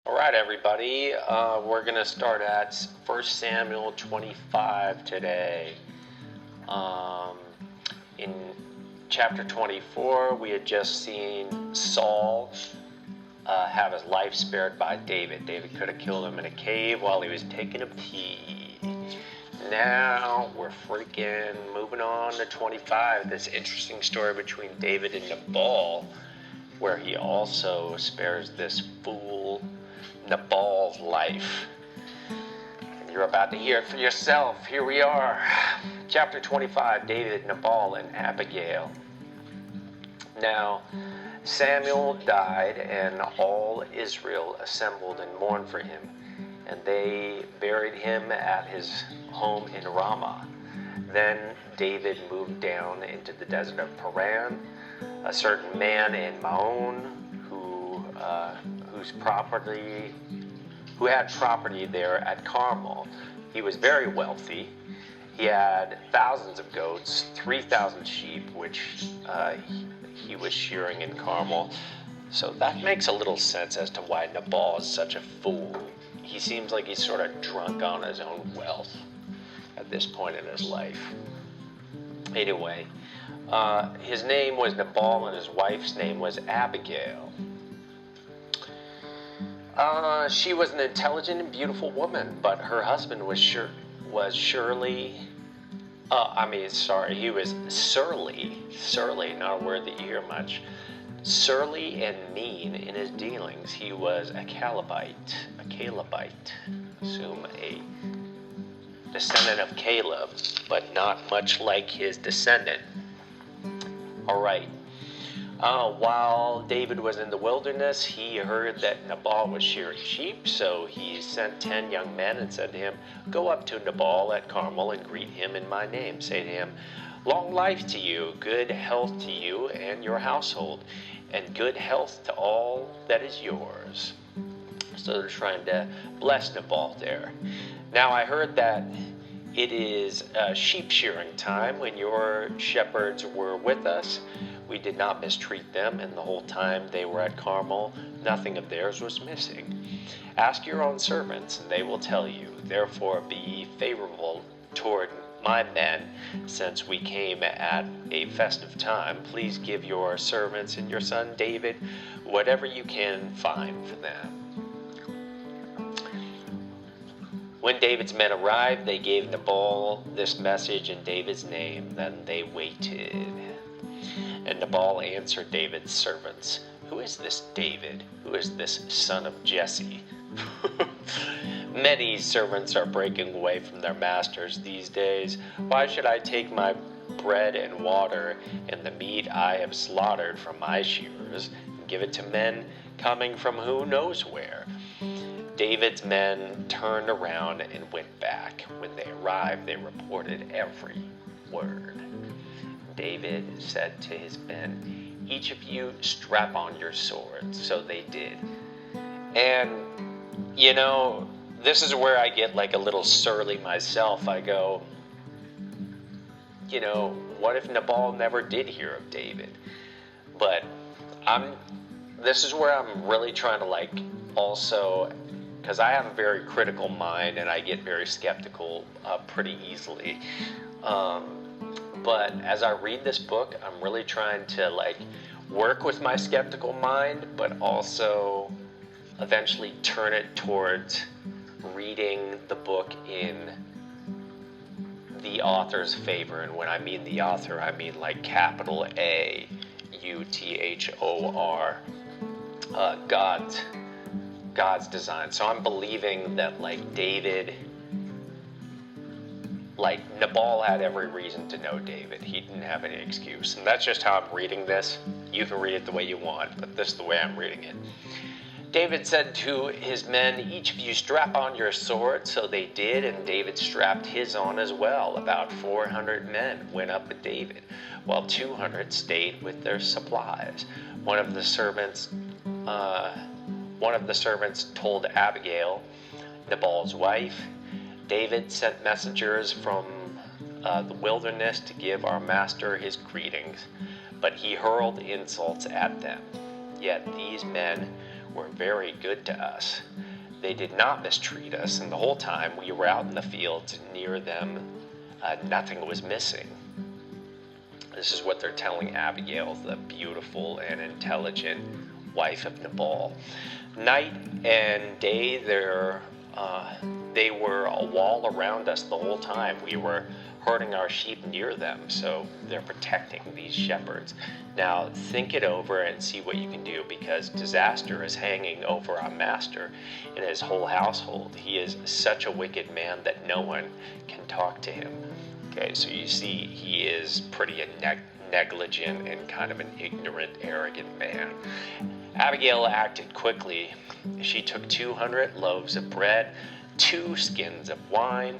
All right, everybody. We're going to start at 1 Samuel 25 today. In chapter 24, we had just seen Saul have his life spared by David. David could have killed him in a cave while he was taking a pee. Now we're freaking moving on to 25. This interesting story between David and Nabal, where he also spares this fool Nabal's life. You're about to hear it for yourself. Here we are. Chapter 25, David, Nabal, and Abigail. Now, Samuel died, and all Israel assembled and mourned for him, and they buried him at his home in Ramah. Then David moved down into the desert of Paran. A certain man in Maon who had property there at Carmel. He was very wealthy. He had thousands of goats, 3,000 sheep, which he was shearing in Carmel. So that makes a little sense as to why Nabal is such a fool. He seems like he's sort of drunk on his own wealth at this point in his life. Anyway, his name was Nabal and his wife's name was Abigail. She was an intelligent and beautiful woman, but her husband was surly, not a word that you hear much, surly and mean in his dealings. He was a Calebite, assume a descendant of Caleb, but not much like his descendant. All right. While David was in the wilderness, he heard that Nabal was shearing sheep, so he sent 10 young men and said to him, "Go up to Nabal at Carmel and greet him in my name. Say to him, 'Long life to you, good health to you and your household, and good health to all that is yours.'" So they're trying to bless Nabal there. "Now I heard that it is sheep shearing time. When your shepherds were with us, we did not mistreat them, and the whole time they were at Carmel, nothing of theirs was missing. Ask your own servants, and they will tell you. Therefore be favorable toward my men, since we came at a festive time. Please give your servants and your son David whatever you can find for them." When David's men arrived, they gave Nabal this message in David's name. Then they waited. And Nabal answered David's servants, "Who is this David? Who is this son of Jesse?" "Many servants are breaking away from their masters these days. Why should I take my bread and water and the meat I have slaughtered from my shearers and give it to men coming from who knows where?" David's men turned around and went back. When they arrived, they reported every word. David said to his men, "Each of you strap on your swords." So they did. And, this is where I get like a little surly myself. I go, what if Nabal never did hear of David? But this is where I'm really trying to also, because I have a very critical mind and I get very skeptical pretty easily. But as I read this book, I'm really trying to work with my skeptical mind, but also eventually turn it towards reading the book in the author's favor. And when I mean the author, I mean capital AUTHOR, God's design. So I'm believing that David, Nabal had every reason to know David. He didn't have any excuse. And that's just how I'm reading this. You can read it the way you want, but this is the way I'm reading it. David said to his men, "Each of you strap on your sword." So they did, and David strapped his on as well. About 400 men went up with David, while 200 stayed with their supplies. One of the servants told Abigail, Nabal's wife, "David sent messengers from the wilderness to give our master his greetings, but he hurled insults at them. Yet these men were very good to us. They did not mistreat us, and the whole time we were out in the fields near them, nothing was missing. This is what they're telling Abigail, the beautiful and intelligent wife of Nabal. Night and day, they were a wall around us the whole time. We were herding our sheep near them, so they're protecting these shepherds. Now, think it over and see what you can do, because disaster is hanging over our master and his whole household. He is such a wicked man that no one can talk to him. Okay, so you see, he is pretty negligent and kind of an ignorant, arrogant man. Abigail acted quickly. She took 200 loaves of bread, 2 skins of wine,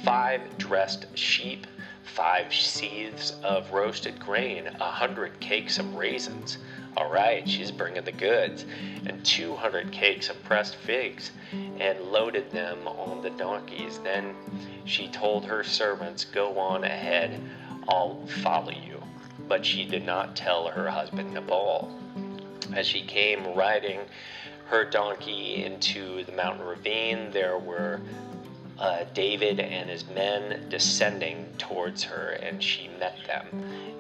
5 dressed sheep, 5 seeths of roasted grain, 100 cakes of raisins. All right, she's bringing the goods. And 200 cakes of pressed figs, and loaded them on the donkeys. Then she told her servants, "Go on ahead, I'll follow you." But she did not tell her husband Nabal. As she came riding her donkey into the mountain ravine, there were David and his men descending towards her, and she met them.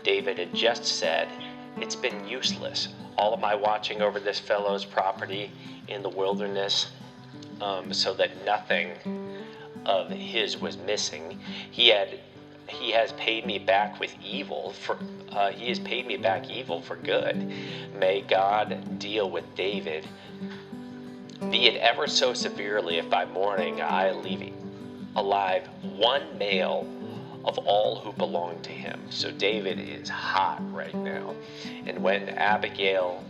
David had just said, "It's been useless, all of my watching over this fellow's property in the wilderness, so that nothing of his was missing. He has paid me back with evil for he has paid me back evil for good. May God deal with David, be it ever so severely, if by morning I leave alive 1 male of all who belong to him." So David is hot right now. And when Abigail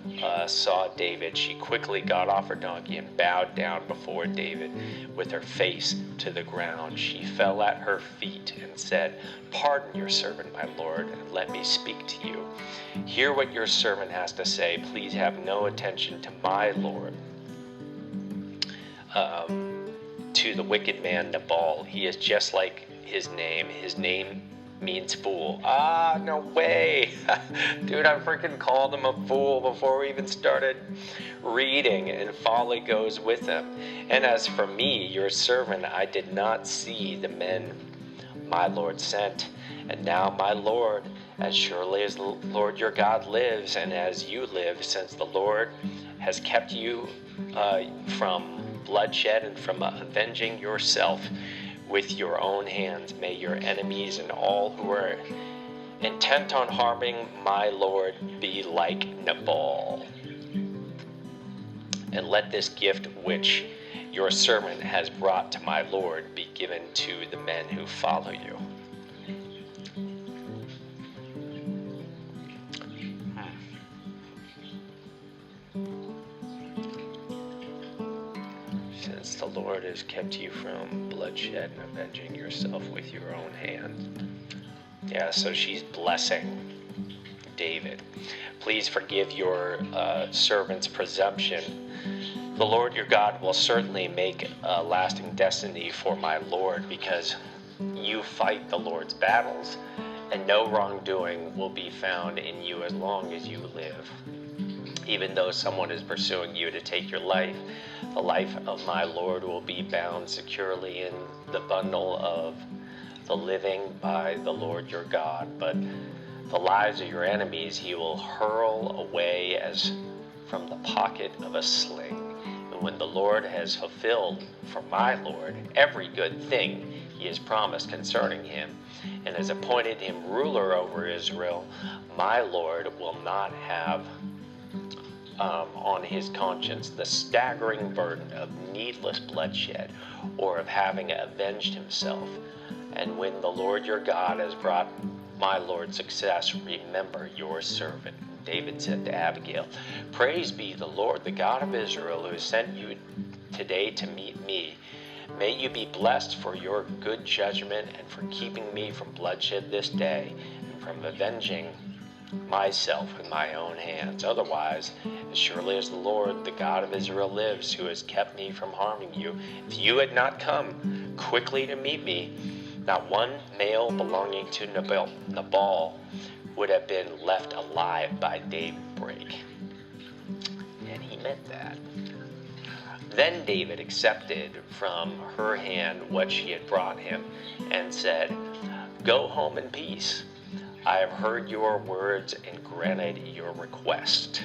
saw David, she quickly got off her donkey and bowed down before David with her face to the ground. She fell at her feet and said, "Pardon your servant, my lord, and let me speak to you. Hear what your servant has to say. Please have no attention to my lord, to the wicked man Nabal. He is just like his name. His name means fool." Ah, no way. Dude, I freaking called him a fool before we even started reading, and folly goes with him. "And as for me, your servant, I did not see the men my lord sent. And now, my lord, as surely as the Lord your God lives, and as you live, since the Lord has kept you from bloodshed and from avenging yourself with your own hands, may your enemies and all who are intent on harming my lord be like Nabal. And let this gift which your servant has brought to my lord be given to the men who follow you." Since the Lord has kept you from bloodshed and avenging yourself with your own hand. Yeah, so she's blessing David. "Please forgive your servant's presumption. The Lord your God will certainly make a lasting destiny for my Lord, because you fight the Lord's battles, and no wrongdoing will be found in you as long as you live. Even though someone is pursuing you to take your life, the life of my Lord will be bound securely in the bundle of the living by the Lord your God. But the lives of your enemies he will hurl away as from the pocket of a sling. And when the Lord has fulfilled for my Lord every good thing he has promised concerning him, and has appointed him ruler over Israel, my Lord will not have on his conscience the staggering burden of needless bloodshed, or of having avenged himself. And when the Lord your God has brought my Lord success, remember your servant." David said to Abigail, "Praise be the Lord, the God of Israel, who has sent you today to meet me. May you be blessed for your good judgment and for keeping me from bloodshed this day, and from avenging myself with my own hands. Otherwise, as surely as the Lord, the God of Israel lives, who has kept me from harming you, if you had not come quickly to meet me, not one male belonging to Nabal would have been left alive by daybreak." And he admit that. Then David accepted from her hand what she had brought him and said, "Go home in peace. I have heard your words and granted your request."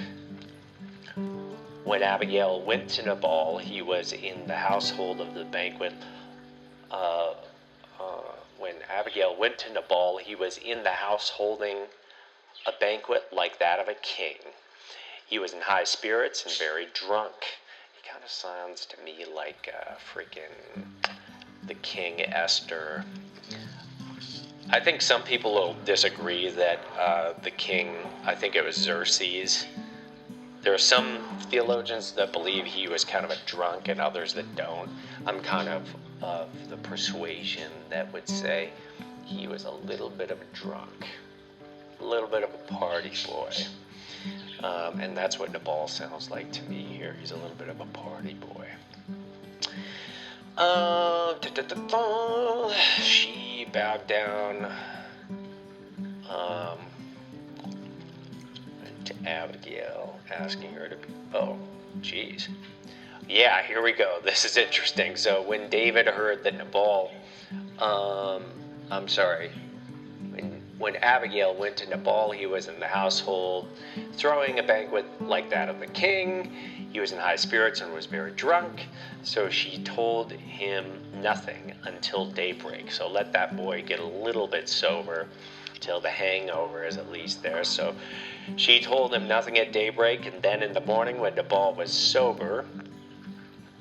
When Abigail went to Nabal, he was in the household of the banquet. When Abigail went to Nabal, he was in the house holding a banquet like that of a king. He was in high spirits and very drunk. He kind of sounds to me like freaking the King Esther. I think some people will disagree that the king, I think it was Xerxes. There are some theologians that believe he was kind of a drunk and others that don't. I'm kind of the persuasion that would say he was a little bit of a drunk, a little bit of a party boy. And that's what Nabal sounds like to me here. He's a little bit of a party boy. She bowed down to Abigail, asking her to... Oh, geez. Yeah, here we go. This is interesting. So when David heard that when Abigail went to Nabal, he was in the household, throwing a banquet like that of the king. He was in high spirits and was very drunk. So she told him nothing until daybreak. So let that boy get a little bit sober till the hangover is at least there. So she told him nothing at daybreak, and then in the morning when Nabal was sober,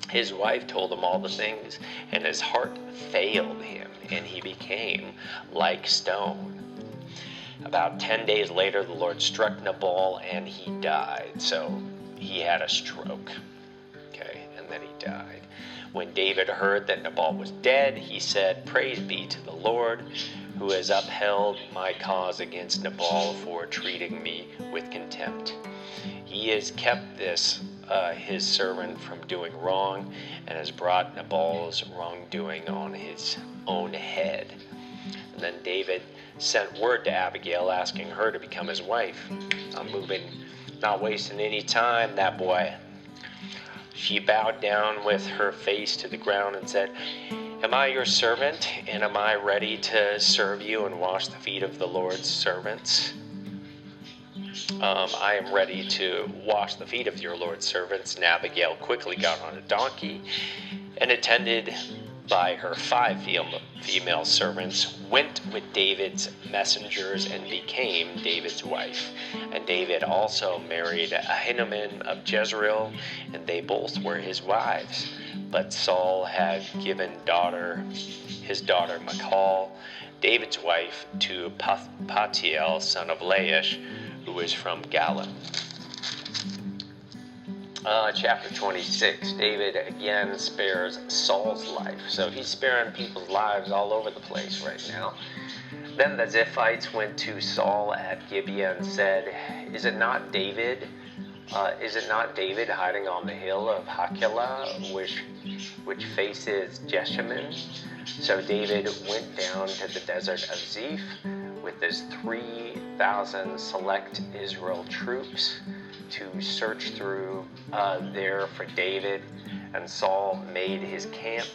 his wife told him all the things, and his heart failed him, and he became like stone. About 10 days later, the Lord struck Nabal, and he died. So he had a stroke, okay, and then he died. When David heard that Nabal was dead, he said, "Praise be to the Lord, who has upheld my cause against Nabal for treating me with contempt. He has kept his servant from doing wrong, and has brought Nabal's wrongdoing on his own head." And then David sent word to Abigail, asking her to become his wife. I'm not wasting any time, that boy. She bowed down with her face to the ground and said, "Am I your servant, and am I ready to serve you and wash the feet of the Lord's servants?" "I am ready to wash the feet of your Lord's servants." And Abigail quickly got on a donkey and, attended by her 5 female servants, went with David's messengers and became David's wife. And David also married Ahinoam of Jezreel, and they both were his wives. But Saul had given his daughter Michal, David's wife, to Paltiel, son of Laish, who was from Galim. Chapter 26, David again spares Saul's life. So he's sparing people's lives all over the place right now. Then the Ziphites went to Saul at Gibeah and said, Is it not David hiding on the hill of Hachilah, which faces Jeshimon? So David went down to the desert of Ziph with his 3,000 select Israel troops to search through there for David, and Saul made his camp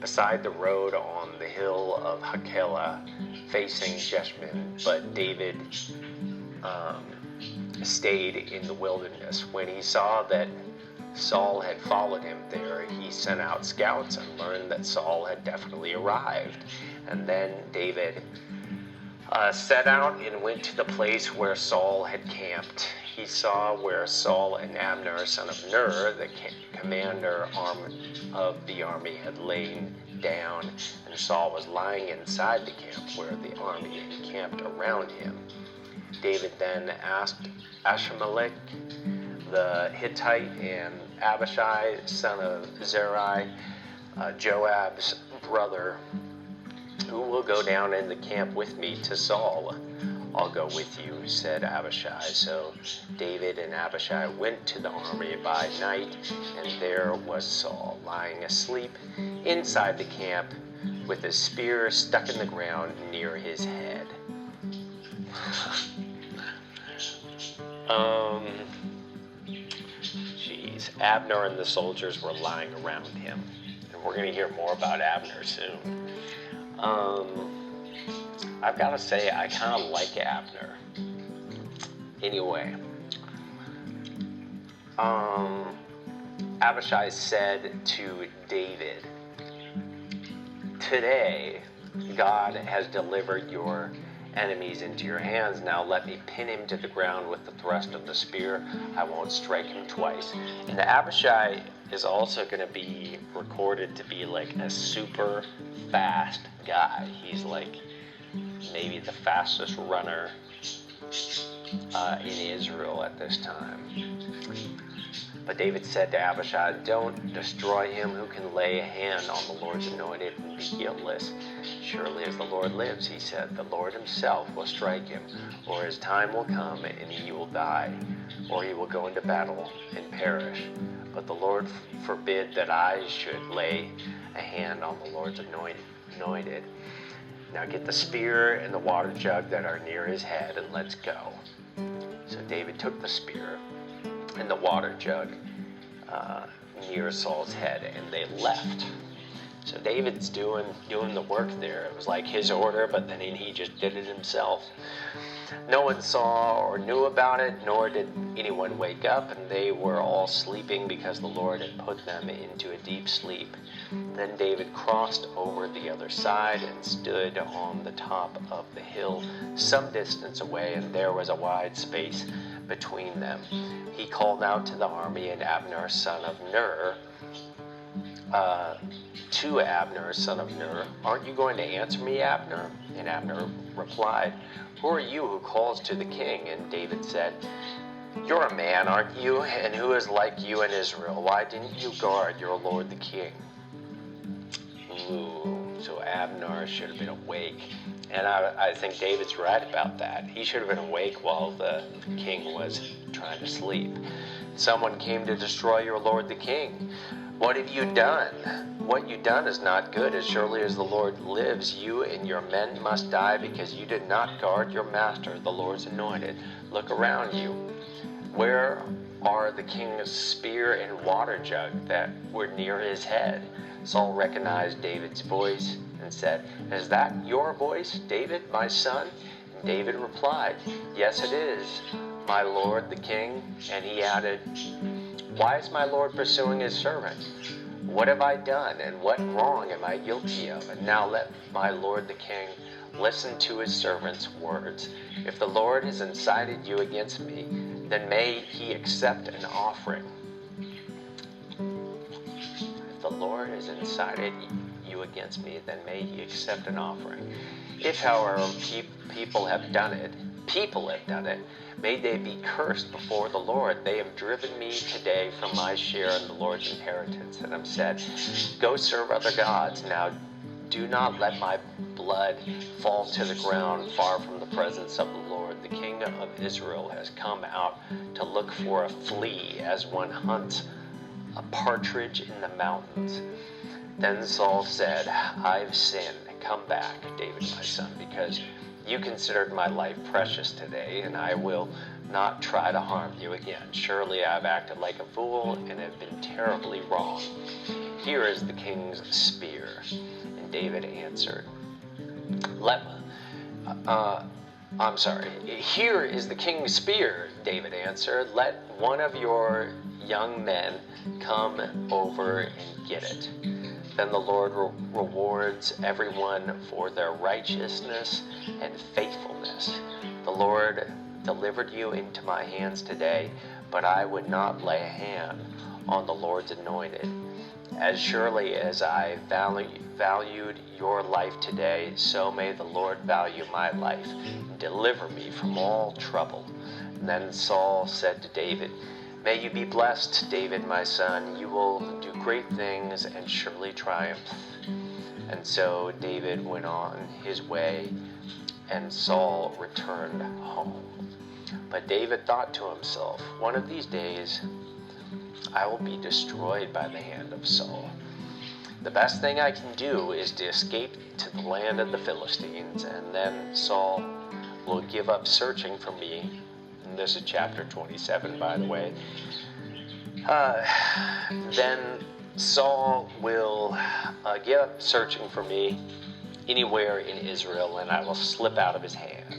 beside the road on the hill of Hachilah, facing Jeshimon. But David stayed in the wilderness. When he saw that Saul had followed him there, he sent out scouts and learned that Saul had definitely arrived. And then David set out and went to the place where Saul had camped. He saw where Saul and Abner, son of Ner, the commander of the army, had lain down, and Saul was lying inside the camp where the army encamped around him. David then asked Ahimelech the Hittite and Abishai, son of Zeruiah, Joab's brother, "Who will go down in the camp with me to Saul?" "I'll go with you," said Abishai. So David and Abishai went to the army by night, and there was Saul lying asleep inside the camp with his spear stuck in the ground near his head. days, Abner and the soldiers were lying around him. And we're going to hear more about Abner soon. I've got to say, I kind of like Abner. Anyway, Abishai said to David, "Today, God has delivered your enemies into your hands. Now let me pin him to the ground with the thrust of the spear. I won't strike him twice." And Abishai is also going to be recorded to be like a super fast guy. He's like maybe the fastest runner in Israel at this time. But David said to Abishai, "Don't destroy him who can lay a hand on the Lord's anointed and be guiltless. Surely as the Lord lives," he said, "the Lord himself will strike him, or his time will come and he will die, or he will go into battle and perish. But the Lord forbid that I should lay a hand on the Lord's anointed. Now get the spear and the water jug that are near his head, and let's go." So David took the spear and the water jug near Saul's head, and they left. So David's doing the work there. It was like his order, but then he just did it himself. No one saw or knew about it, nor did anyone wake up, and they were all sleeping because the Lord had put them into a deep sleep. Then David crossed over the other side and stood on the top of the hill some distance away, and there was a wide space between them. He called out to the army, and Abner, son of Ner, "Aren't you going to answer me, Abner?" And Abner replied, "Who are you who calls to the king?" And David said, "You're a man, aren't you? And who is like you in Israel? Why didn't you guard your lord the king?" Ooh, so Abner should have been awake. And I think David's right about that. He should have been awake while the king was trying to sleep. "Someone came to destroy your lord the king. What have you done? What you done is not good. As surely as the Lord lives, you and your men must die because you did not guard your master, the Lord's anointed. Look around you. Where are the king's spear and water jug that were near his head?" Saul recognized David's voice and said, "Is that your voice, David, my son?" And David replied, "Yes, it is, my lord the king." And he added, "Why is my lord pursuing his servant? What have I done, and what wrong am I guilty of? And now let my lord the king listen to his servant's words. If the Lord has incited you against me, then may he accept an offering." If the Lord has incited you against me, then may he accept an offering. If, however, people have done it, may they be cursed before the Lord. They have driven me today from my share in the Lord's inheritance, and have said, "Go serve other gods." Now do not let my blood fall to the ground far from the presence of the Lord. The king of Israel has come out to look for a flea as one hunts a partridge in the mountains. Then Saul said, "I've sinned. Come back, David, my son, because you considered my life precious today, and I will not try to harm you again. Surely I've acted like a fool and have been terribly wrong. Here is the king's spear." And David answered, "Here is the king's spear," David answered. "Let one of your young men come over and get it. Then the Lord rewards everyone for their righteousness and faithfulness. The Lord delivered you into my hands today, but I would not lay a hand on the Lord's anointed. As surely as I valued your life today, so may the Lord value my life and deliver me from all trouble." And then Saul said to David, "May you be blessed, David, my son. You will do great things and surely triumph." And so David went on his way, and Saul returned home. But David thought to himself, "One of these days I will be destroyed by the hand of Saul. The best thing I can do is to escape to the land of the Philistines, and then Saul will give up searching for me." And this is chapter 27, by the way. Then Saul will get up searching for me anywhere in Israel, and I will slip out of his hand.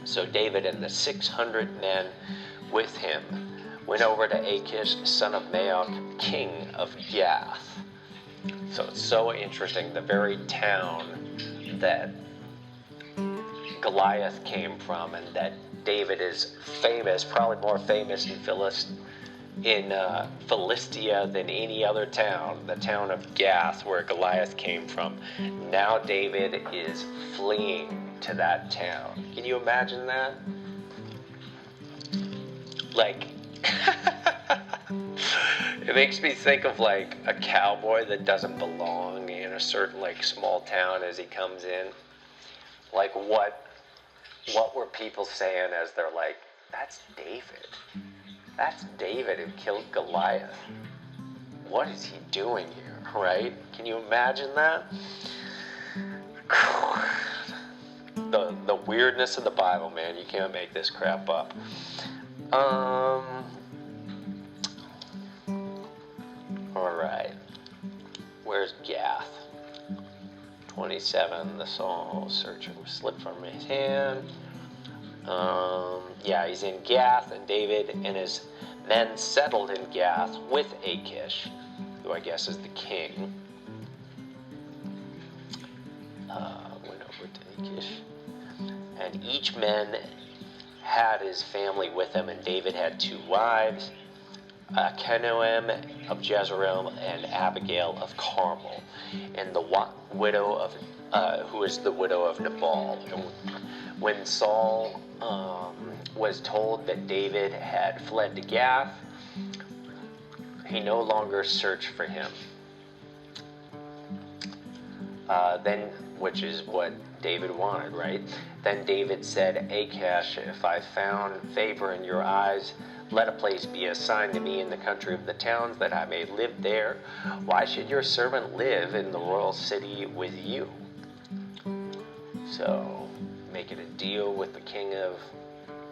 So David and the 600 men with him went over to Achish, son of Maoch, king of Gath. So it's so interesting, the very town that Goliath came from, and that David is famous, probably more famous in Philistia than any other town, the town of Gath, where Goliath came from. Now David is fleeing to that town. Can you imagine that? Like, it makes me think of like a cowboy that doesn't belong in a certain like small town as he comes in. Like what were people saying as they're like, that's David. That's David who killed Goliath. What is he doing here, right? Can you imagine that? The weirdness of the Bible, man. You can't make this crap up. Alright. Where's Gath? 27, the Saul searching slipped from his hand. Yeah, he's in Gath, and David and his men settled in Gath with Achish, who I guess is the king. Went over to Achish. And each man had his family with him, and David had 2 wives, Ahinoam of Jezreel and Abigail of Carmel, and the widow of, who is the widow of Nabal. And when Saul was told that David had fled to Gath, he no longer searched for him. Which is what David wanted, right? Then David said, Achish, if I found favor in your eyes, let a place be assigned to me in the country of the towns, that I may live there. Why should your servant live in the royal city with you? So, making a deal with the king of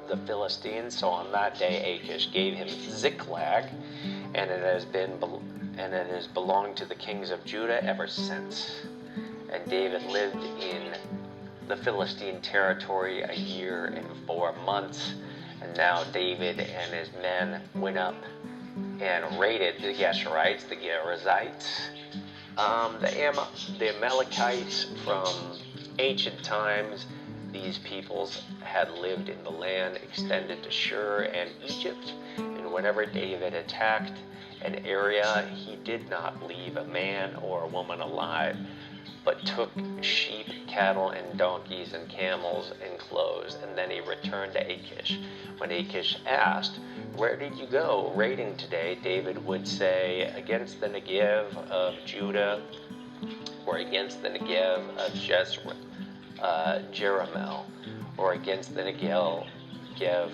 the Philistines. So on that day, Achish gave him Ziklag, and it has belonged to the kings of Judah ever since. And David lived in the Philistine territory 1 year and 4 months. And now David and his men went up and raided the Geshurites, the Gerizzites, the Amalekites. From ancient times, these peoples had lived in the land extended to Shur and Egypt. And whenever David attacked an area, he did not leave a man or a woman alive, but took sheep, cattle, and donkeys, and camels, and clothes. And then he returned to Achish. When Achish asked, where did you go raiding today? David would say, against the Negev of Judah, or against the Negev of Jerahmeel, or against the Negev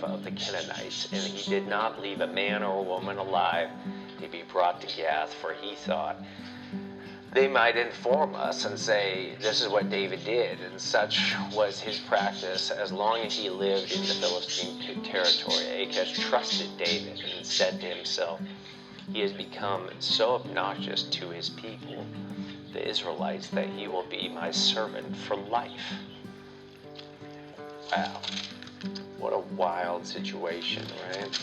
of the Canaanites. And he did not leave a man or a woman alive to be brought to Gath, for he thought, they might inform us and say, this is what David did, and such was his practice as long as he lived in the Philistine territory. Achish trusted David and said to himself, he has become so obnoxious to his people, the Israelites, that he will be my servant for life. Wow. What a wild situation, right?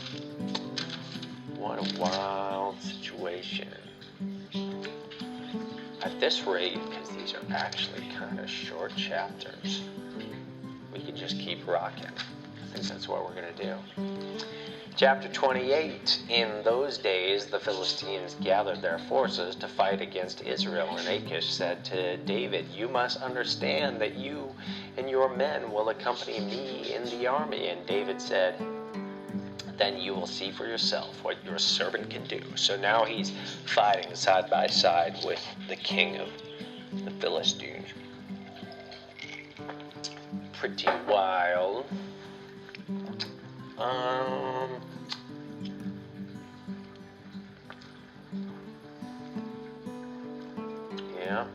What a wild situation. At this rate, because these are actually kind of short chapters, we can just keep rocking. I think that's what we're going to do. Chapter 28. In those days, the Philistines gathered their forces to fight against Israel, and Achish said to David, you must understand that you and your men will accompany me in the army. And David said, then you will see for yourself what your servant can do. So now he's fighting side by side with the king of the Philistines. Pretty wild. Yeah.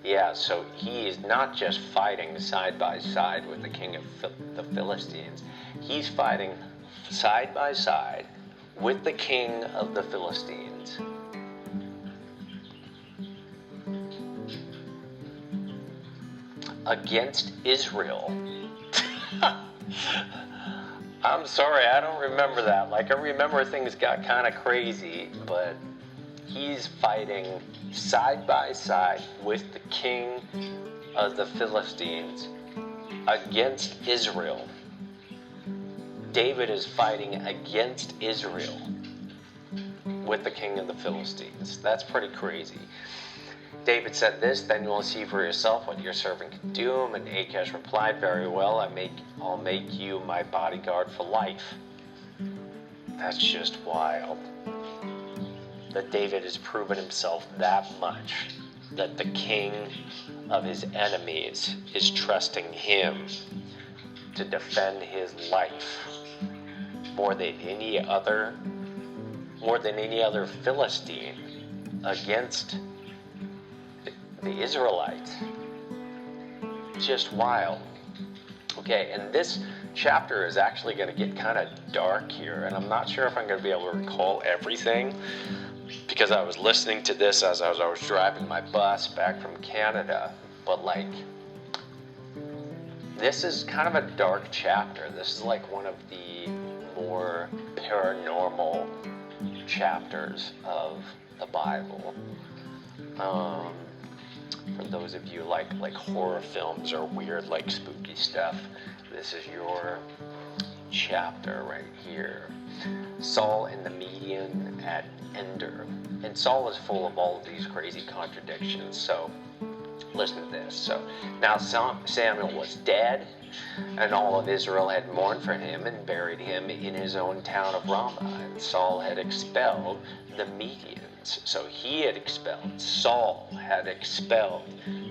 Yeah, yeah, so he is not just fighting side by side with the king of the Philistines. He's fighting side by side with the king of the Philistines. Against Israel. I'm sorry, I don't remember that. Like, I remember things got kind of crazy, but he's fighting side by side with the king of the Philistines against Israel. David is fighting against Israel with the king of the Philistines. That's pretty crazy. David said this, "Then you will see for yourself what your servant can do." And Achish replied, "Very well, I'll make you my bodyguard for life." That's just wild. That David has proven himself that much, that the king of his enemies is trusting him to defend his life more than any other Philistine against the Israelites. Just wild. Okay, and this chapter is actually going to get kind of dark here, and I'm not sure if I'm going to be able to recall everything, because I was listening to this as I was driving my bus back from Canada. But like, this is kind of a dark chapter. This is like one of the more paranormal chapters of the Bible. For those of you like horror films or weird like spooky stuff, this is your chapter right here. Saul and the median at Ender. And Saul is full of all of these crazy contradictions. So listen to this. So now Samuel was dead, and all of Israel had mourned for him and buried him in his own town of Ramah. And Saul had expelled the Medians. So Saul had expelled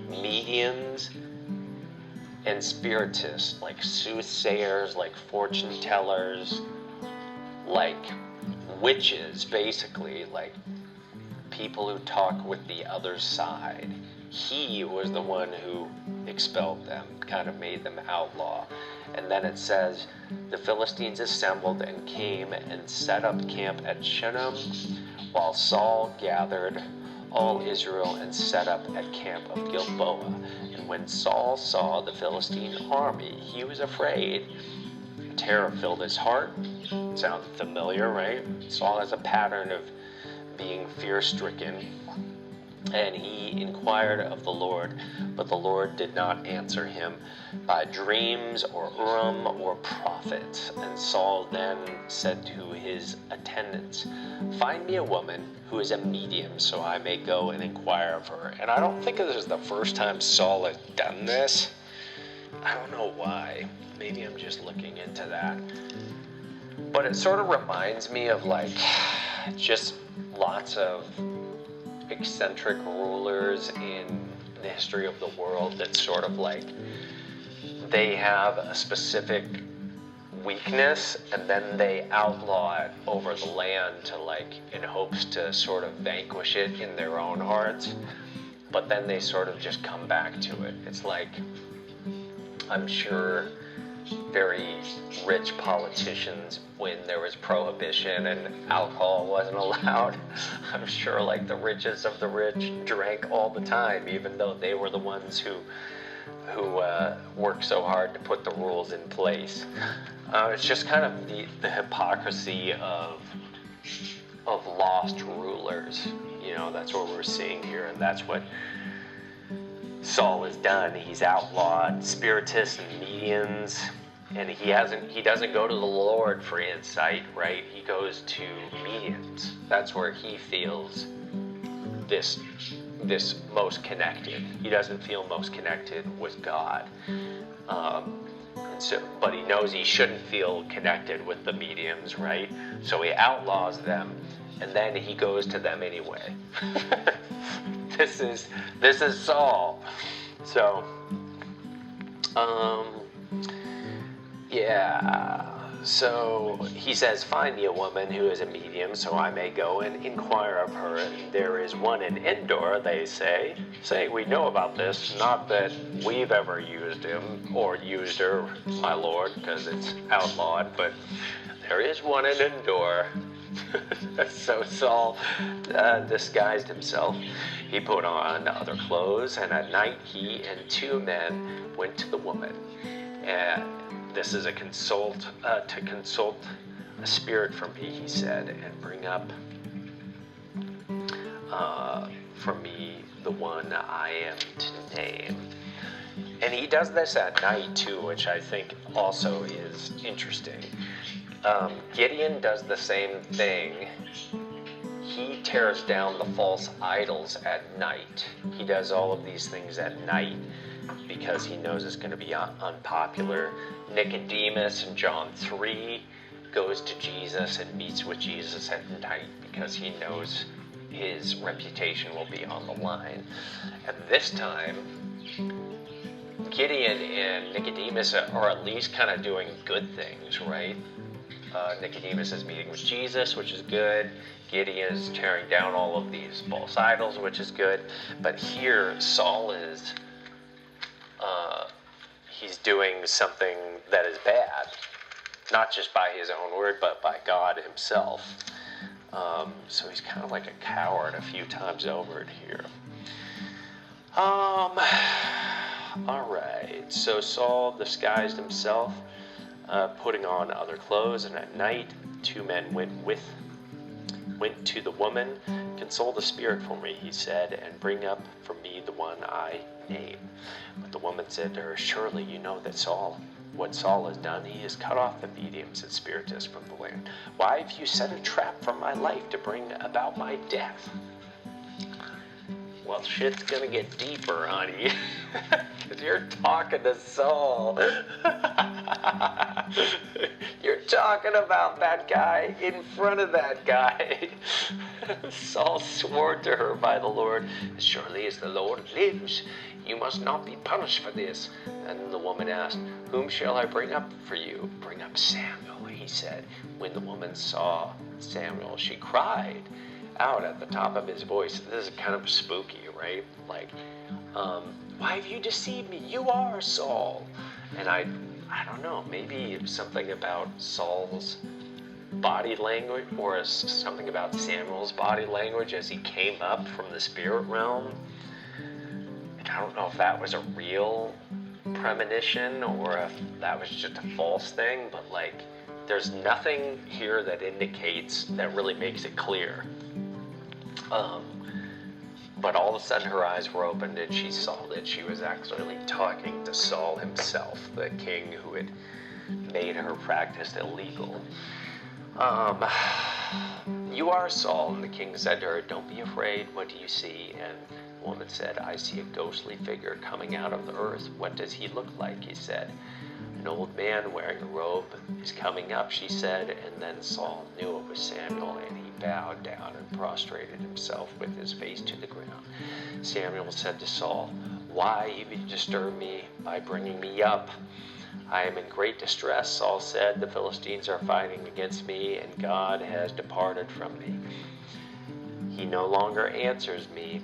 mediums and spiritists, like soothsayers, like fortune tellers, like witches, basically, like people who talk with the other side. He was the one who expelled them, kind of made them outlaw. And then it says, the Philistines assembled and came and set up camp at Shunem, while Saul gathered all Israel and set up at camp of Gilboa. And when Saul saw the Philistine army, he was afraid. Terror filled his heart. Sounds familiar, right? Saul has a pattern of being fear-stricken. And he inquired of the Lord, but the Lord did not answer him by dreams or Urim or prophets. And Saul then said to his attendants, "Find me a woman who is a medium, so I may go and inquire of her." And I don't think this is the first time Saul has done this. I don't know why. Maybe I'm just looking into that. But it sort of reminds me of like just lots of eccentric rulers in the history of the world that sort of like they have a specific weakness and then they outlaw it over the land to like in hopes to sort of vanquish it in their own hearts, but then they sort of just come back to it. It's like, I'm sure very rich politicians, when there was prohibition and alcohol wasn't allowed, I'm sure like the richest of the rich drank all the time, even though they were the ones who worked so hard to put the rules in place. It's just kind of the hypocrisy of lost rulers. You know, that's what we're seeing here, and that's what Saul has done. He's outlawed spiritists and mediums, and he doesn't go to the Lord for insight, right? He goes to mediums. That's where he feels this most connected. He doesn't feel most connected with God. But he knows he shouldn't feel connected with the mediums, right? So he outlaws them, and then he goes to them anyway. This is Saul. So, yeah. So he says, find me a woman who is a medium, so I may go and inquire of her. And there is one in Endor, they say. Saying we know about this, not that we've ever used him or used her, my lord, because it's outlawed, but there is one in Endor. So Saul disguised himself. He put on other clothes, and at night he and 2 men went to the woman. And this is to consult a spirit from me, he said, and bring up for me the one I am to name. And he does this at night too, which I think also is interesting. Gideon does the same thing. He tears down the false idols at night. He does all of these things at night because he knows it's going to be unpopular. Nicodemus in John 3 goes to Jesus and meets with Jesus at night because he knows his reputation will be on the line. And this time, Gideon and Nicodemus are at least kind of doing good things, right? Nicodemus is meeting with Jesus, which is good. Gideon is tearing down all of these false idols, which is good. But here, Saul is, he's doing something that is bad. Not just by his own word, but by God himself. So he's kind of like a coward a few times over it here. All right. So Saul disguised himself, putting on other clothes, and at night 2 men went to the woman. Console the spirit for me, he said, and bring up for me the one I name. But the woman said to her, surely you know that what Saul has done. He has cut off the mediums and spiritists from the land. Why have you set a trap for my life to bring about my death? Well, shit's gonna get deeper, honey. Because you're talking to Saul. You're talking about that guy in front of that guy. Saul swore to her by the Lord, surely as the Lord lives, you must not be punished for this. And the woman asked, whom shall I bring up for you? Bring up Samuel, he said. When the woman saw Samuel, she cried out at the top of his voice. This is kind of spooky, right? Like, why have you deceived me? You are Saul. And I don't know, maybe something about Saul's body language, or something about Samuel's body language as he came up from the spirit realm. I don't know if that was a real premonition or if that was just a false thing, but like, there's nothing here that indicates, that really makes it clear. But all of a sudden her eyes were opened and she saw that she was actually talking to Saul himself, the king who had made her practice illegal. You are Saul, and the king said to her, don't be afraid, what do you see? And the woman said, I see a ghostly figure coming out of the earth. What does he look like? He said. An old man wearing a robe is coming up, she said, and then Saul knew it was Samuel, and he bowed down and prostrated himself with his face to the ground. Samuel said to Saul, why have you disturbed me by bringing me up? I am in great distress, Saul said. The Philistines are fighting against me, and God has departed from me. He no longer answers me,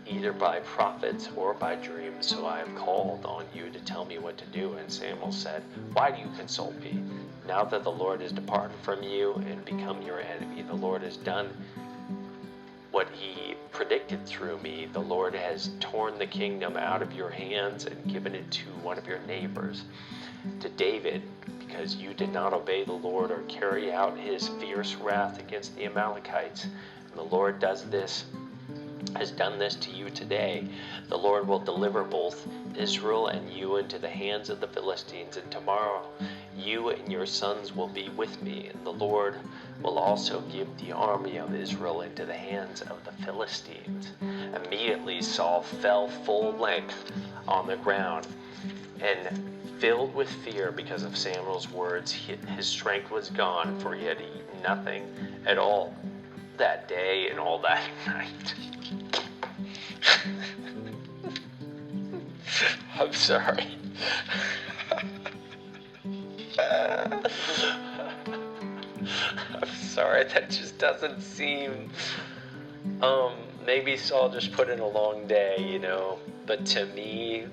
either by prophets or by dreams, so I have called on you to tell me what to do. And Samuel said, why do you consult me? Now that the Lord has departed from you and become your enemy, the Lord has done what he predicted through me. The Lord has torn the kingdom out of your hands and given it to one of your neighbors, to David, because you did not obey the Lord or carry out his fierce wrath against the Amalekites. And the Lord has done this to you today. The Lord will deliver both Israel and you into the hands of the Philistines, and tomorrow you and your sons will be with me, and the Lord will also give the army of Israel into the hands of the Philistines. Immediately Saul fell full length on the ground, and filled with fear because of Samuel's words, his strength was gone, for he had eaten nothing at all that day and all that night. I'm sorry. I'm sorry, that just doesn't seem... maybe Saul just put in a long day, you know, but to me,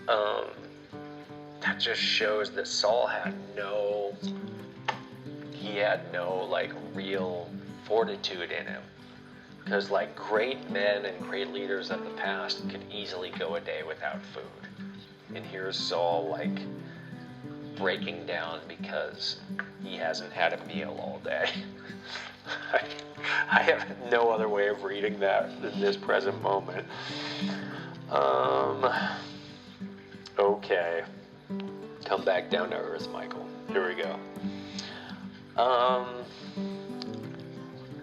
that just shows that Saul had no, like, real fortitude in him. Because, like, great men and great leaders of the past could easily go a day without food. And here's Saul, like, breaking down because he hasn't had a meal all day. I have no other way of reading that in this present moment. Okay. Come back down to earth, Michael. Here we go.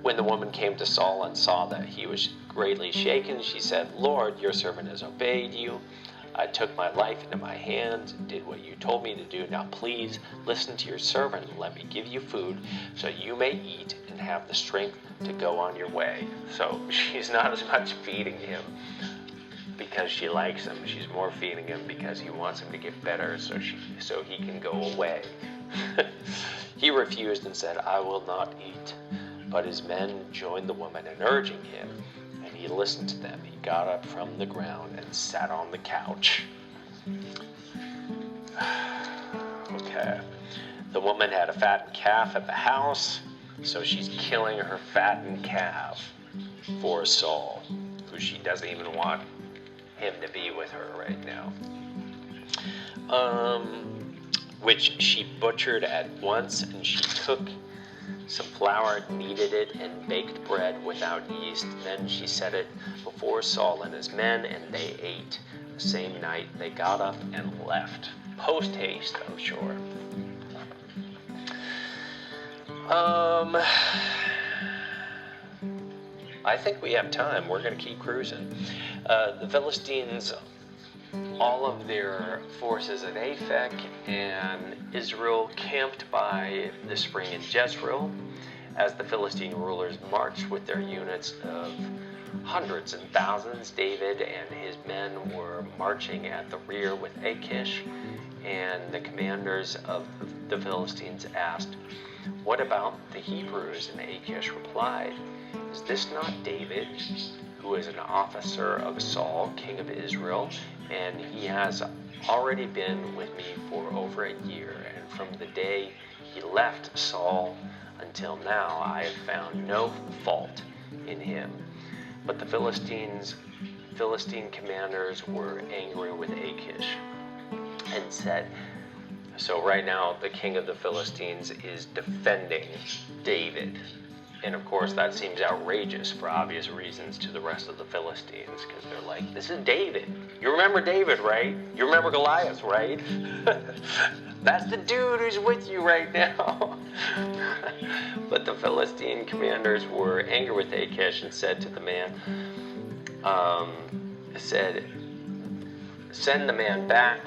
When the woman came to Saul and saw that he was greatly shaken, she said, "Lord, your servant has obeyed you. I took my life into my hands and did what you told me to do. Now please listen to your servant and let me give you food so you may eat and have the strength to go on your way." So she's not as much feeding him because she likes him. She's more feeding him because he wants him to get better so he can go away. He refused and said, "I will not eat." But his men joined the woman in urging him, and he listened to them. He got up from the ground and sat on the couch. Okay. The woman had a fattened calf at the house, so she's killing her fattened calf for Saul, who she doesn't even want him to be with her right now. Which she butchered at once, and she took some flour, kneaded it, and baked bread without yeast. Then she set it before Saul and his men, and they ate. The same night they got up and left. Post haste, I'm sure. I think we have time. We're going to keep cruising. The Philistines, all of their forces at Aphek and Israel camped by the spring in Jezreel as the Philistine rulers marched with their units of hundreds and thousands. David and his men were marching at the rear with Achish, and the commanders of the Philistines asked, "What about the Hebrews?" And Achish replied, "Is this not David, who is an officer of Saul, king of Israel? And he has already been with me for over a year, and from the day he left Saul until now, I have found no fault in him." But the Philistine commanders were angry with Achish and said, so right now the king of the Philistines is defending David. And of course that seems outrageous for obvious reasons to the rest of the Philistines, because they're like, this is David. You remember David, right? You remember Goliath, right? That's the dude who's with you right now. But the Philistine commanders were angry with Achish and said to the man, "Send the man back,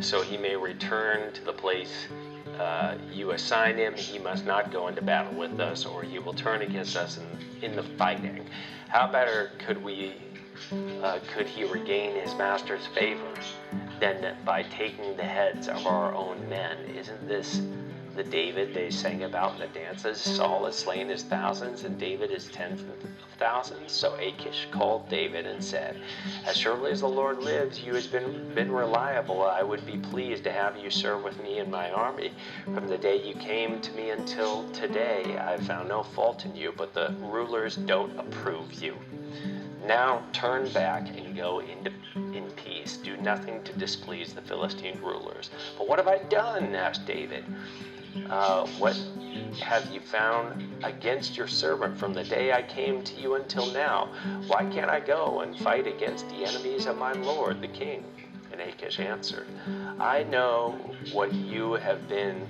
so he may return to the place you assign him. He must not go into battle with us, or he will turn against us in the fighting. How better could he regain his master's favor than by taking the heads of our own men? Isn't this the David they sang about in the dances? Saul has slain his thousands, and David his tens of thousands." So Achish called David and said, "As surely as the Lord lives, you have been reliable. I would be pleased to have you serve with me in my army. From the day you came to me until today, I have found no fault in you, but the rulers don't approve you. Now turn back and go in peace. Do nothing to displease the Philistine rulers." "But what have I done?" asked David. "What have you found against your servant from the day I came to you until now? Why can't I go and fight against the enemies of my lord, the king?" And Achish answered, I know that you have been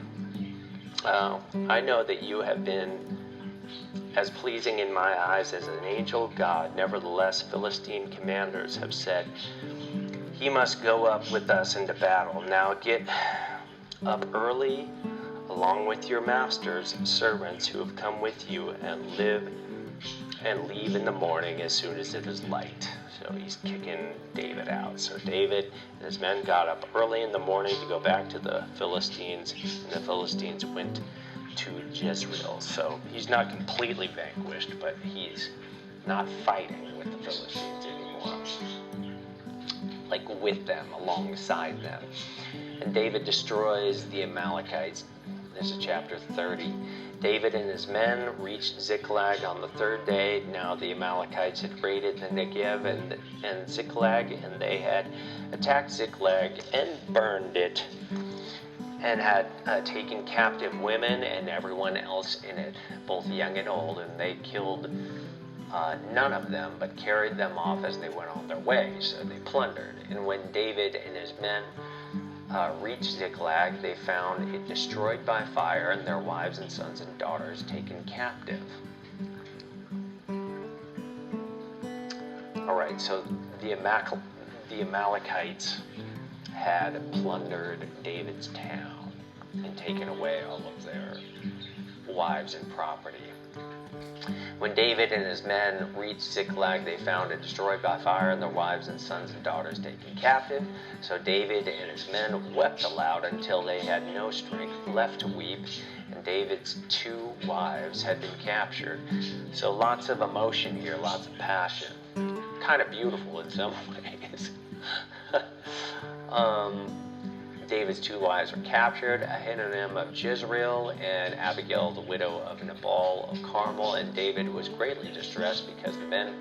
as pleasing in my eyes as an angel of God. Nevertheless, Philistine commanders have said, he must go up with us into battle. Now get up early along with your master's servants who have come with you, and leave in the morning as soon as it is light. So he's kicking David out. So David and his men got up early in the morning to go back to the Philistines, and the Philistines went to Jezreel. So he's not completely vanquished, but he's not fighting with the Philistines anymore. Like with them, alongside them. And David destroys the Amalekites. This is chapter 30. David and his men reached Ziklag on the third day. Now the Amalekites had raided the Negev and Ziklag, and they had attacked Ziklag and burned it, and had taken captive women and everyone else in it, both young and old, and they killed none of them, but carried them off as they went on their way. So they plundered. And when David and his men reached Ziklag, they found it destroyed by fire, and their wives and sons and daughters taken captive. All right, so the Amalekites had plundered David's town and taken away all of their wives and property. When David and his men reached Ziklag, they found it destroyed by fire, and their wives and sons and daughters taken captive. So David and his men wept aloud until they had no strength left to weep, and David's 2 wives had been captured. So lots of emotion here, lots of passion. Kind of beautiful in some ways. David's 2 wives were captured, Ahinoam of Jezreel and Abigail, the widow of Nabal of Carmel, and David was greatly distressed because the men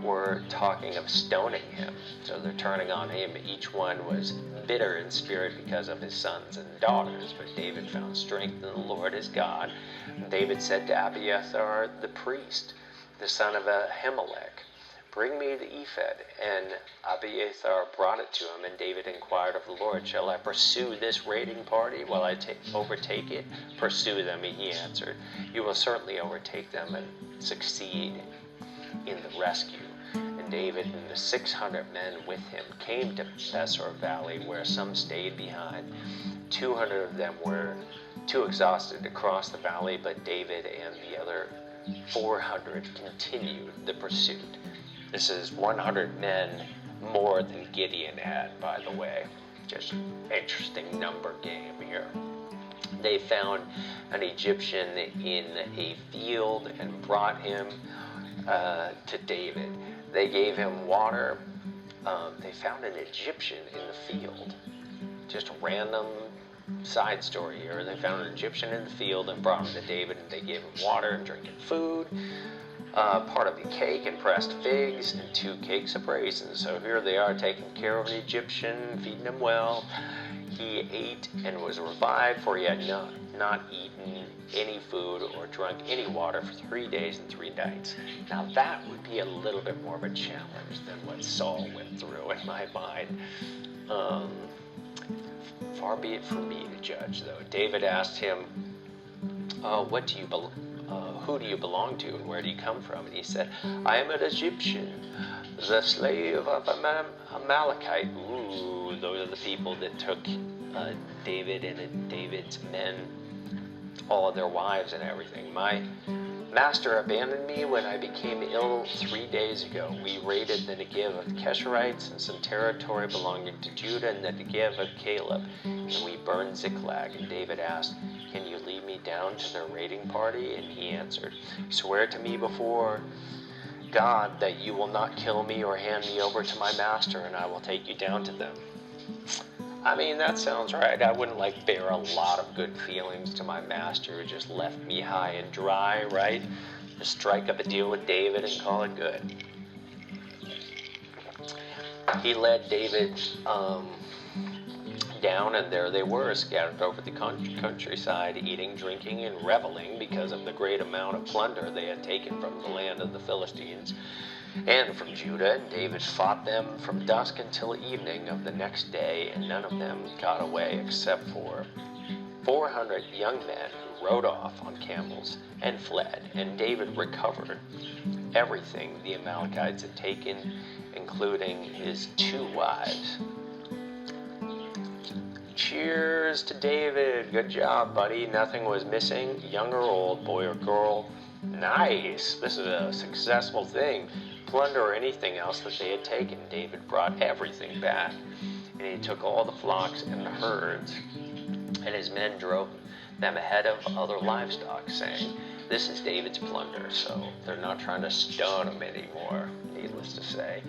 were talking of stoning him. So they're turning on him. Each one was bitter in spirit because of his sons and daughters, but David found strength in the Lord his God. And David said to Abiathar the priest, the son of Ahimelech, "Bring me the ephod." And Abiathar brought it to him, and David inquired of the Lord, "Shall I pursue this raiding party? Will I overtake it?" "Pursue them," he answered. "You will certainly overtake them and succeed in the rescue." And David and the 600 men with him came to Besor Valley, where some stayed behind. 200 of them were too exhausted to cross the valley, but David and the other 400 continued the pursuit. This is 100 men more than Gideon had, by the way. Just interesting number game here. They found an Egyptian in a field and brought him to David. They gave him water. They found an Egyptian in the field. Just a random side story here. They found an Egyptian in the field and brought him to David, and they gave him water and drink and food. Part of a cake and pressed figs, and 2 cakes of raisins. So here they are taking care of an Egyptian, feeding him well. He ate and was revived, for he had not eaten any food or drunk any water for 3 days and 3 nights. Now that would be a little bit more of a challenge than what Saul went through in my mind. Far be it from me to judge, though. David asked him, who do you belong to, and where do you come from? And he said, "I am an Egyptian, the slave of Amalekite." Ooh, those are the people that took David and David's men, all of their wives and everything. "My master abandoned me when I became ill 3 days ago. We raided the Negev of the Kesherites and some territory belonging to Judah and the Negev of Caleb, and we burned Ziklag." And David asked, "Can you lead me down to their raiding party?" And he answered, "Swear to me before God that you will not kill me or hand me over to my master, and I will take you down to them." I mean, that sounds right. I wouldn't bear a lot of good feelings to my master who just left me high and dry, right? Just strike up a deal with David and call it good. He led David down, and there they were, scattered over the countryside, eating, drinking, and reveling because of the great amount of plunder they had taken from the land of the Philistines and from Judah. And David fought them from dusk until evening of the next day, and none of them got away except for 400 young men who rode off on camels and fled. And David recovered everything the Amalekites had taken, including his 2 wives. Cheers to David. Good job, buddy. Nothing was missing, young or old, boy or girl. Nice. This is a successful thing. plunder or anything else that they had taken. David brought everything back, and he took all the flocks and the herds, and his men drove them ahead of other livestock, saying, "This is David's plunder." So they're not trying to stone him anymore, needless to say.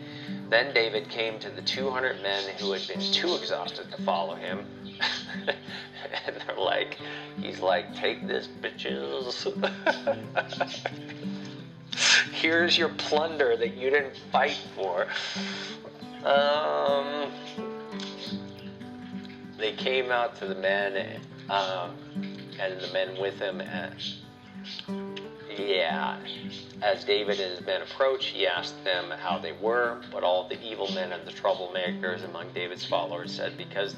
Then David came to the 200 men who had been too exhausted to follow him. And he's like, "Take this, bitches. Here's your plunder that you didn't fight for." They came out to the men, and the men with him, as David and his men approached, he asked them how they were, but all the evil men and the troublemakers among David's followers said, "Because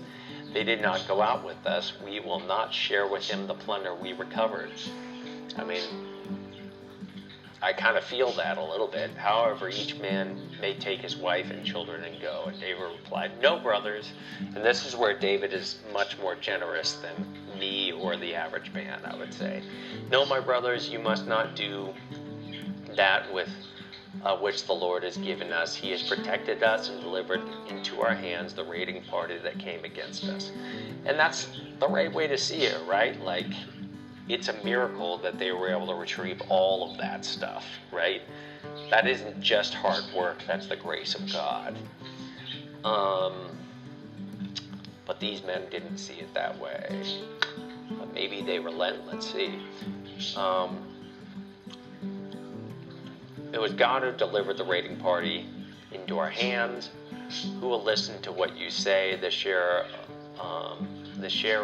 they did not go out with us, we will not share with him the plunder we recovered." I mean, I kind of feel that a little bit. "However, each man may take his wife and children and go." And David replied, "No, brothers." And this is where David is much more generous than me or the average man, I would say. "No, my brothers, you must not do that with which the Lord has given us. He has protected us and delivered into our hands the raiding party that came against us." And that's the right way to see it, right? Like, it's a miracle that they were able to retrieve all of that stuff, right? That isn't just hard work, that's the grace of God. But these men didn't see it that way. But maybe they relent, let's see. "It was God who delivered the raiding party into our hands. Who will listen to what you say? The share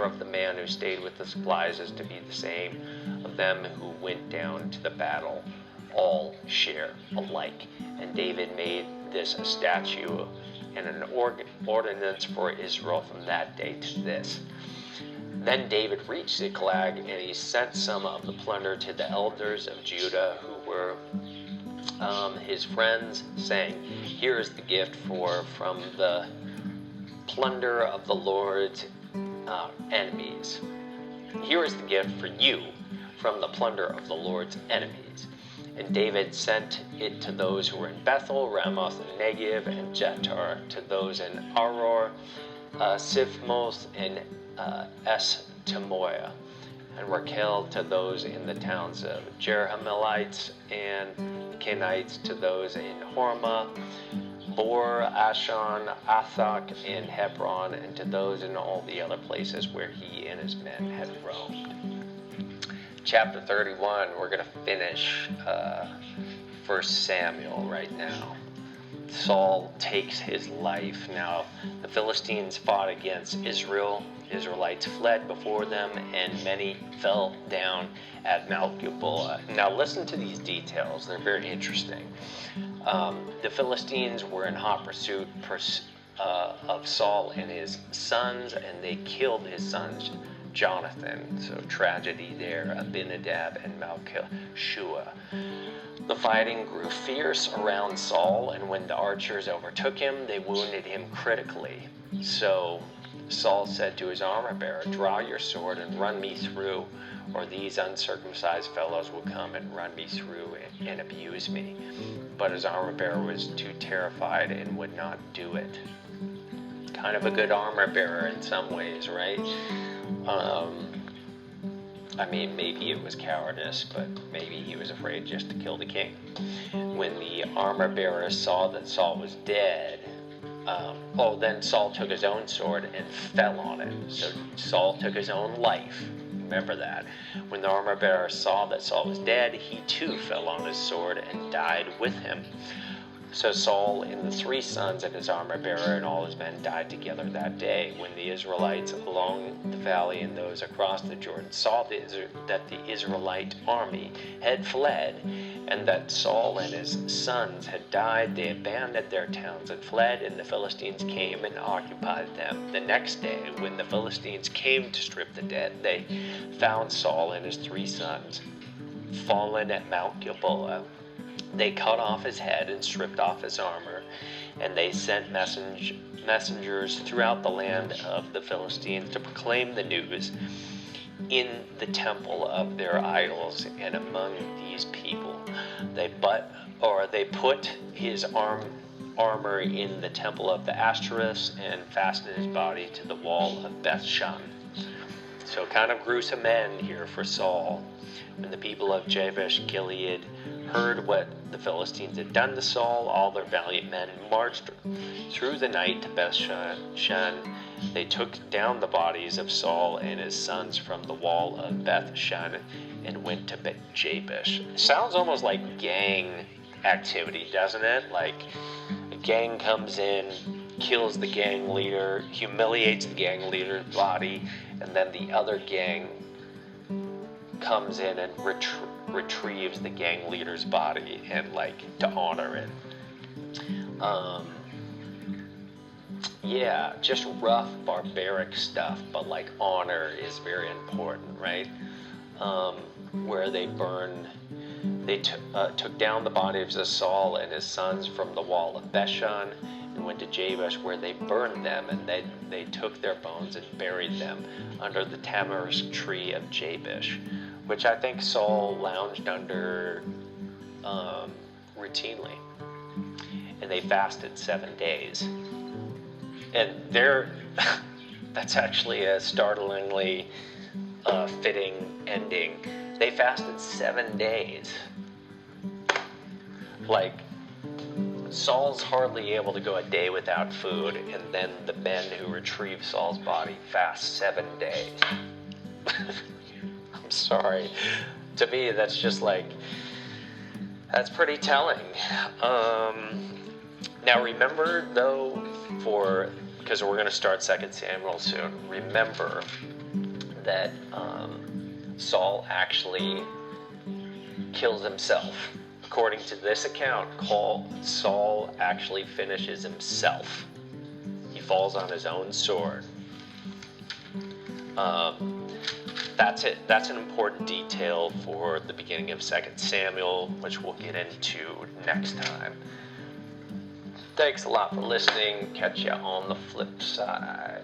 of the man who stayed with the supplies is to be the same of them who went down to the battle. All share alike." And David made this a statute and an ordinance for Israel from that day to this. Then David reached Ziklag, and he sent some of the plunder to the elders of Judah who were his friends, saying, "Here is the gift from the plunder of the Lord's enemies. Here is the gift for you from the plunder of the Lord's enemies." And David sent it to those who were in Bethel, Ramoth and Negev, and Jetar, to those in Aror, Sifmoth, and Estemoa, and Raquel to those in the towns of Jerahmeelites and Kenites, to those in Hormah, Bor, Ashan, Athak, and Hebron, and to those in all the other places where he and his men had roamed. Chapter 31, we're going to finish 1 Samuel right now. Saul takes his life. Now, the Philistines fought against Israel. Israelites fled before them, and many fell down at Mount Gilboa. Now, listen to these details. They're very interesting. The Philistines were in hot pursuit of Saul and his sons, and they killed his sons Jonathan. So tragedy there, Abinadab and Malchishua. The fighting grew fierce around Saul, and when the archers overtook him, they wounded him critically. So Saul said to his armor-bearer, "Draw your sword and run me through, or these uncircumcised fellows will come and run me through and abuse me." But his armor-bearer was too terrified and would not do it. Kind of a good armor-bearer in some ways, right? I mean, maybe it was cowardice, but maybe he was afraid just to kill the king. When the armor-bearer saw that Saul was dead, then Saul took his own sword and fell on it. So Saul took his own life. Remember that. When the armor-bearer saw that Saul was dead, he too fell on his sword and died with him. So Saul and the 3 sons of his armor-bearer and all his men died together that day. When the Israelites along the valley and those across the Jordan saw that the Israelite army had fled, and that Saul and his sons had died, they abandoned their towns and fled, and the Philistines came and occupied them. The next day, when the Philistines came to strip the dead, they found Saul and his 3 sons fallen at Mount Gilboa. They cut off his head and stripped off his armor, and they sent messengers throughout the land of the Philistines to proclaim the news in the temple of their idols and among these people. They or they put his armor in the temple of the Ashtoreths and fastened his body to the wall of Bethshan. So kind of gruesome end here for Saul. When the people of Jabesh Gilead heard what the Philistines had done to Saul, all their valiant men marched through the night to Bethshan. They took down the bodies of Saul and his sons from the wall of Bethshan and went to Jabesh. Sounds almost like gang activity, doesn't it? Like a gang comes in, kills the gang leader, humiliates the gang leader's body, and then the other gang comes in and retrieves the gang leader's body and to honor it. Yeah, just rough, barbaric stuff, but honor is very important, right? Where they took down the bodies of Saul and his sons from the wall of Bethshan and went to Jabesh, where they burned them, and they took their bones and buried them under the tamarisk tree of Jabesh, which I think Saul lounged under routinely. And they fasted 7 days. And that's actually a startlingly fitting ending. They fasted 7 days. Saul's hardly able to go a day without food, and then the men who retrieve Saul's body fast 7 days. I'm sorry. To me, that's just that's pretty telling. Now remember, though, because we're going to start 2 Samuel soon, remember that Saul actually kills himself. According to this account, Saul actually finishes himself. He falls on his own sword. That's it. That's an important detail for the beginning of 2 Samuel, which we'll get into next time. Thanks a lot for listening. Catch you on the flip side.